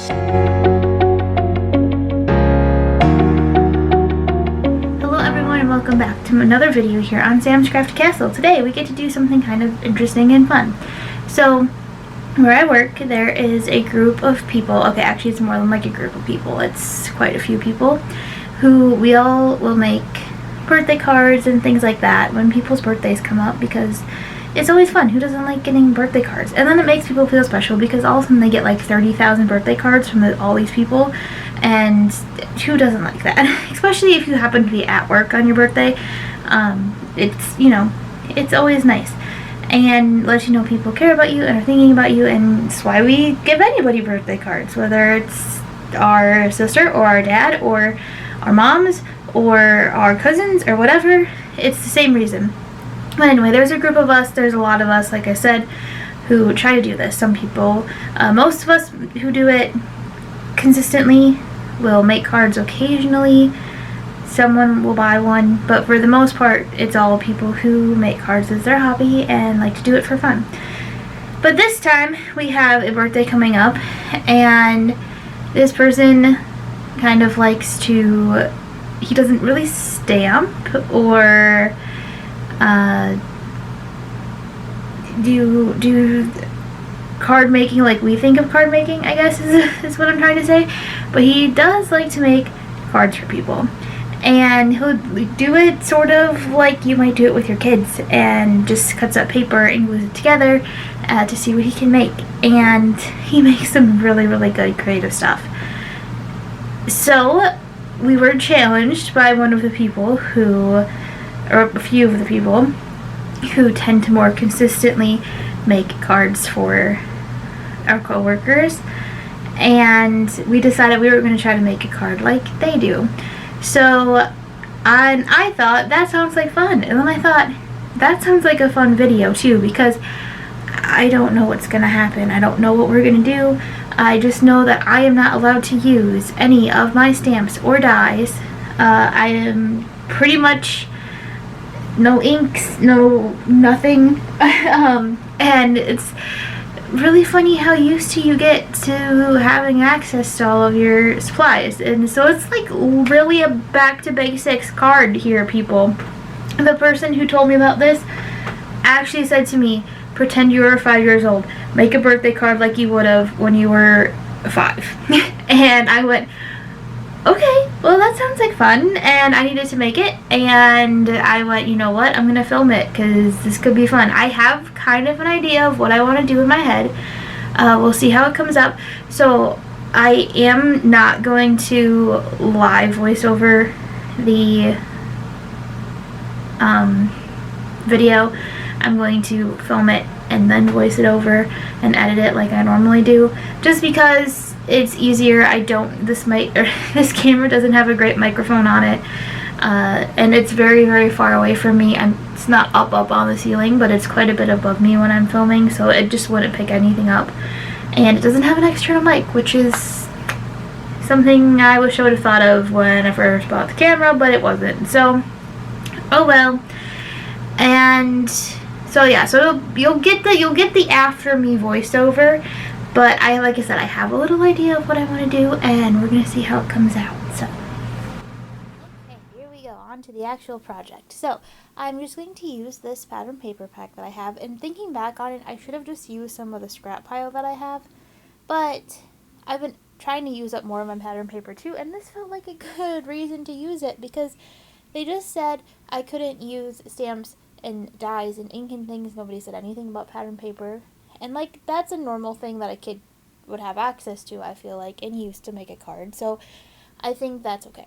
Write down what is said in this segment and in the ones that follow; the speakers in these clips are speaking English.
Hello everyone and welcome back to another video here on Sam's Crafty Castle. Today we get to do something kind of interesting and fun. So, where I work, there is a group of people, okay, actually it's more than like a group of people, it's quite a few people, who we all will make birthday cards and things like that when people's birthdays come up, because it's always fun. Who doesn't like getting birthday cards? And then it makes people feel special because all of a sudden they get like 30,000 birthday cards from all these people, and who doesn't like that? Especially if you happen to be at work on your birthday. It's, you know, it's always nice and let you know people care about you and are thinking about you, and it's why we give anybody birthday cards, whether it's our sister or our dad or our moms or our cousins or whatever. It's the same reason. But anyway, there's a group of us, there's a lot of us, like I said, who try to do this. Some people, most of us who do it consistently will make cards occasionally. Someone will buy one, but for the most part, it's all people who make cards as their hobby and like to do it for fun. But this time, we have a birthday coming up, and this person kind of likes to, he doesn't really stamp or do card making like we think of card making, I guess is what I'm trying to say. But he does like to make cards for people, and he'll do it sort of like you might do it with your kids, and just cuts up paper and glues it together to see what he can make. And he makes some really, really good creative stuff. So we were challenged by one of the people who, or a few of the people who tend to more consistently make cards for our coworkers, and we decided we were going to try to make a card like they do. So I thought that sounds like fun, and then I thought that sounds like a fun video too, because I don't know what's going to happen. I don't know what we're going to do. I just know that I am not allowed to use any of my stamps or dies. I am pretty much no inks, no nothing. And it's really funny how used to you get to having access to all of your supplies. And so it's like really a back to basics card here, people. The person who told me about this actually said to me, pretend you were 5 years old. Make a birthday card like you would have when you were 5. And I went, okay, well that sounds like fun, and I needed to make it, and I went, you know what, I'm gonna film it because this could be fun. I have kind of an idea of what I want to do in my head. We'll see how it comes up. So I am not going to live voice over the video. I'm going to film it and then voice it over and edit it like I normally do, just because it's easier. This camera doesn't have a great microphone on it, and it's very, very far away from me. It's not up on the ceiling, but it's quite a bit above me when I'm filming, so it just wouldn't pick anything up. And it doesn't have an external mic, which is something I wish I would have thought of when I first bought the camera, but it wasn't. So, oh well. And so yeah, so you'll get the after me voiceover, but like I said, I have a little idea of what I want to do, and we're gonna see how it comes out. So okay, here we go, on to the actual project. So I'm just going to use this pattern paper pack that I have, and thinking back on it, I should have just used some of the scrap pile that I have, but I've been trying to use up more of my pattern paper too, and this felt like a good reason to use it, because they just said I couldn't use stamps and dies and ink and things. Nobody said anything about pattern paper, and like that's a normal thing that a kid would have access to, I feel like, and use to make a card, so I think that's okay.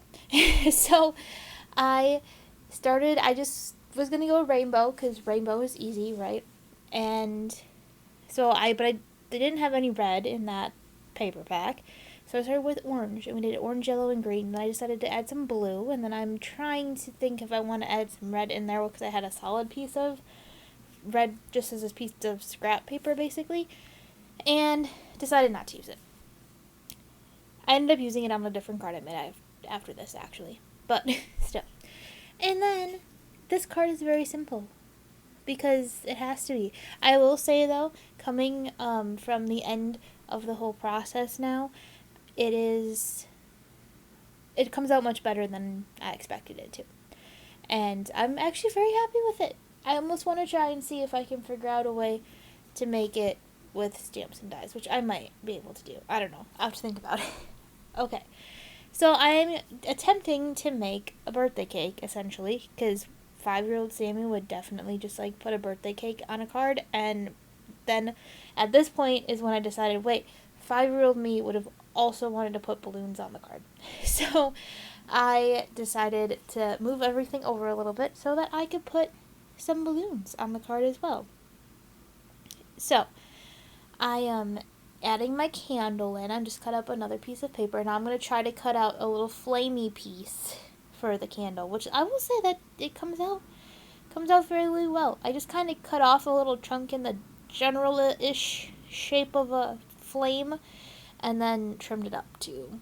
So I just was gonna go rainbow because rainbow is easy, right? And so they didn't have any red in that paper pack, so I started with orange, and we did orange, yellow, and green. Then I decided to add some blue, and then I'm trying to think if I want to add some red in there because I had a solid piece of red just as a piece of scrap paper, basically, and decided not to use it. I ended up using it on a different card I made after this, actually, but still. And then this card is very simple, because it has to be. I will say, though, coming from the end of the whole process now, it comes out much better than I expected it to. And I'm actually very happy with it. I almost want to try and see if I can figure out a way to make it with stamps and dies, which I might be able to do. I don't know. I'll have to think about it. Okay. So I'm attempting to make a birthday cake, essentially, because 5-year-old Sammy would definitely just, like, put a birthday cake on a card, and then at this point is when I decided, wait, 5-year-old me would have also wanted to put balloons on the card. So I decided to move everything over a little bit so that I could put some balloons on the card as well. So I am adding my candle in. I just cut up another piece of paper, and I'm going to try to cut out a little flamey piece for the candle, which I will say that it comes out fairly well. I just kind of cut off a little chunk in the general-ish shape of a flame, and then trimmed it up to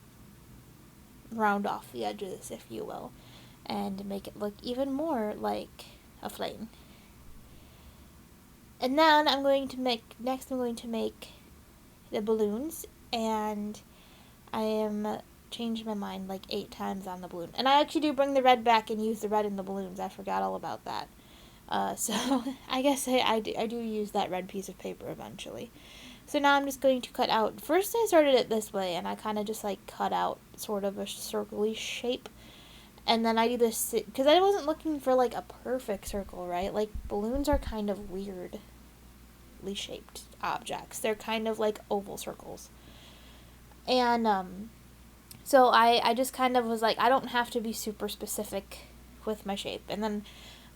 round off the edges, if you will, and make it look even more like a flame. And then I'm going to make the balloons, and I am changed my mind like 8 times on the balloon. And I actually do bring the red back and use the red in the balloons. I forgot all about that. So I guess I do use that red piece of paper eventually. So now I'm just going to cut out. First I started it this way, and I kind of just like cut out sort of a circle-y shape. And then I do this, because I wasn't looking for like a perfect circle, right? Like balloons are kind of weirdly shaped objects. They're kind of like oval circles. And so I just kind of was like, I don't have to be super specific with my shape. And then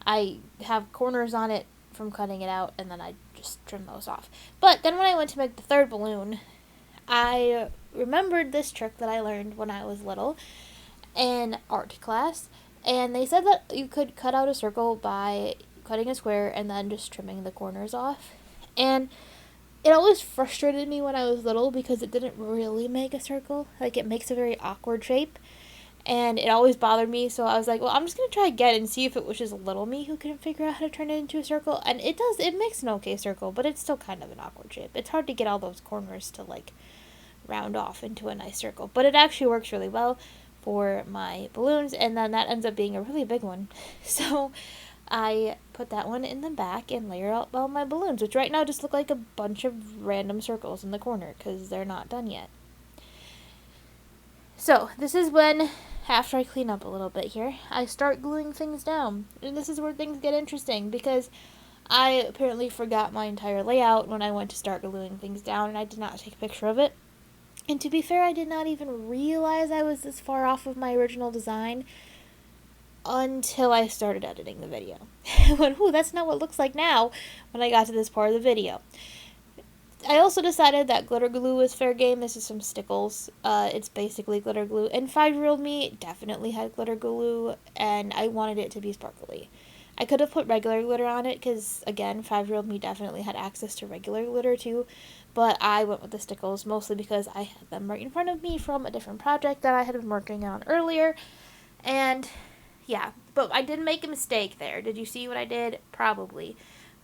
I have corners on it from cutting it out, and then I just trim those off. But then when I went to make the third balloon, I remembered this trick that I learned when I was little in art class, and they said that you could cut out a circle by cutting a square and then just trimming the corners off. And it always frustrated me when I was little because it didn't really make a circle. Like, it makes a very awkward shape, and it always bothered me. So I was like, well, I'm just going to try again and see if it was just little me who couldn't figure out how to turn it into a circle. And it does. It makes an okay circle, but it's still kind of an awkward shape. It's hard to get all those corners to, like, round off into a nice circle. But it actually works really well for my balloons, and then that ends up being a really big one. So I put that one in the back and layer out all my balloons, which right now just look like a bunch of random circles in the corner because they're not done yet. So this is when, after I clean up a little bit here, I start gluing things down. And this is where things get interesting, because I apparently forgot my entire layout when I went to start gluing things down, and I did not take a picture of it. And to be fair, I did not even realize I was this far off of my original design until I started editing the video. I went, ooh, that's not what it looks like now, when I got to this part of the video. I also decided that glitter glue is fair game. This is some Stickles. It's basically glitter glue. And 5-year-old me definitely had glitter glue, and I wanted it to be sparkly. I could have put regular glitter on it, because, again, 5-year-old me definitely had access to regular glitter, too. But I went with the Stickles, mostly because I had them right in front of me from a different project that I had been working on earlier. And, yeah. But I did make a mistake there. Did you see what I did? Probably.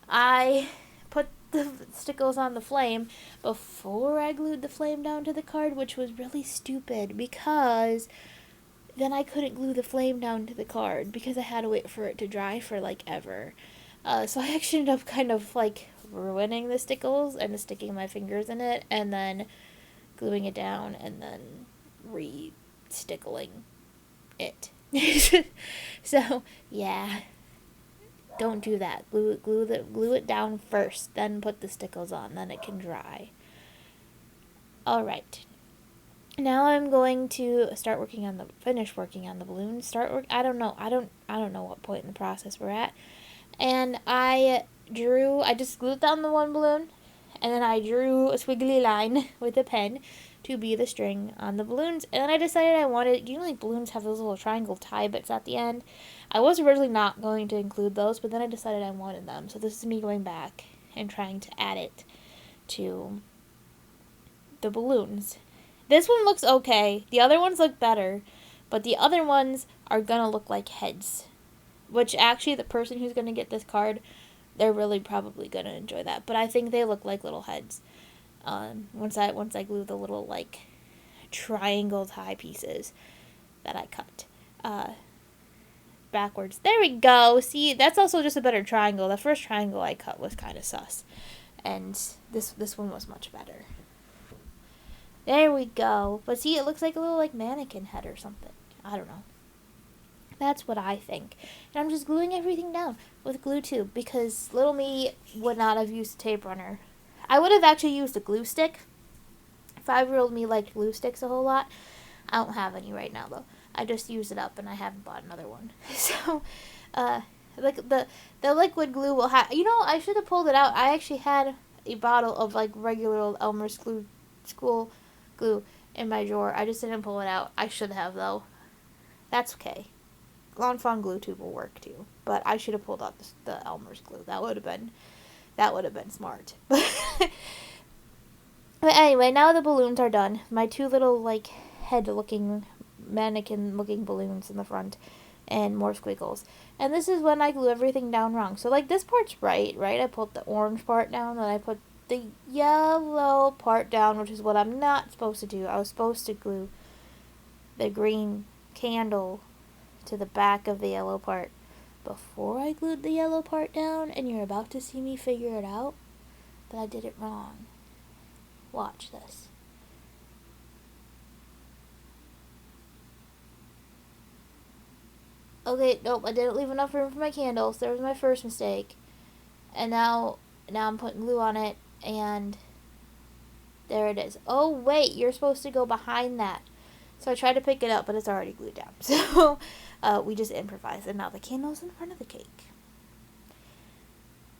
I put the Stickles on the flame before I glued the flame down to the card, which was really stupid, because then I couldn't glue the flame down to the card because I had to wait for it to dry for like ever. So I actually ended up kind of like ruining the Stickles and sticking my fingers in it and then gluing it down and then re-stickling it. So yeah, don't do that. Glue it down first, then put the Stickles on, then it can dry. All right. Now I'm going to finish working on the balloons. I don't know what point in the process we're at. And I just glued down the one balloon, and then I drew a squiggly line with a pen to be the string on the balloons. And then I decided I wanted, like balloons have those little triangle tie bits at the end. I was originally not going to include those, but then I decided I wanted them. So this is me going back and trying to add it to the balloons. This one looks okay. The other ones look better, but the other ones are gonna look like heads. Which actually, the person who's gonna get this card, they're really probably gonna enjoy that. But I think they look like little heads. Once I glue the little like triangle tie pieces that I cut. Backwards. There we go. See, that's also just a better triangle. The first triangle I cut was kind of sus. And this one was much better. There we go. But see, it looks like a little like mannequin head or something. I don't know. That's what I think. And I'm just gluing everything down with glue too, because little me would not have used a tape runner. I would have actually used a glue stick. 5-year-old me liked glue sticks a whole lot. I don't have any right now though. I just used it up and I haven't bought another one. So, like the liquid glue will have. You know, I should have pulled it out. I actually had a bottle of like regular old Elmer's school glue in my drawer. I just didn't pull it out. I should have though. That's okay. Lawn Fawn glue tube will work too, but I should have pulled out the Elmer's glue. That would have been smart. But anyway, now the balloons are done. My 2 little like head-looking, mannequin-looking balloons in the front, and more squiggles. And this is when I glue everything down wrong. So like this part's right? I put the orange part down, then I put the yellow part down, which is what I'm not supposed to do. I was supposed to glue the green candle to the back of the yellow part before I glued the yellow part down, and you're about to see me figure it out, but I did it wrong. Watch this. Okay, nope, I didn't leave enough room for my candles. There was my first mistake. And now I'm putting glue on it, and there it is. Oh, wait, you're supposed to go behind that. So I tried to pick it up, but it's already glued down. So we just improvised, and now the candle's in front of the cake.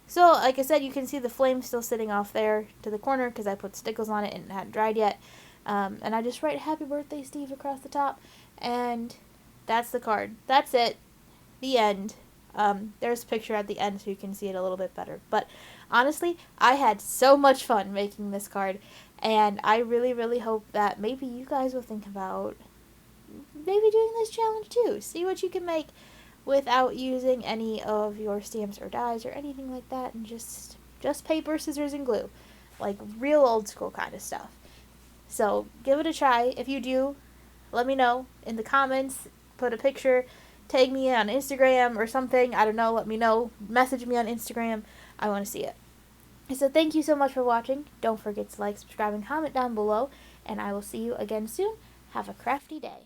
So, like I said, you can see the flame still sitting off there to the corner because I put stickles on it and it hadn't dried yet. And I just write Happy Birthday, Steve across the top. And that's the card. That's it. The end. There's a picture at the end so you can see it a little bit better. But honestly, I had so much fun making this card. And I really, really hope that maybe you guys will think about maybe doing this challenge too. See what you can make without using any of your stamps or dies or anything like that, and just paper, scissors, and glue. Like real old school kind of stuff. So give it a try. If you do, let me know in the comments. Put a picture, tag me on Instagram or something. I don't know, let me know. Message me on Instagram. I want to see it. So thank you so much for watching. Don't forget to like, subscribe, and comment down below. And I will see you again soon. Have a crafty day.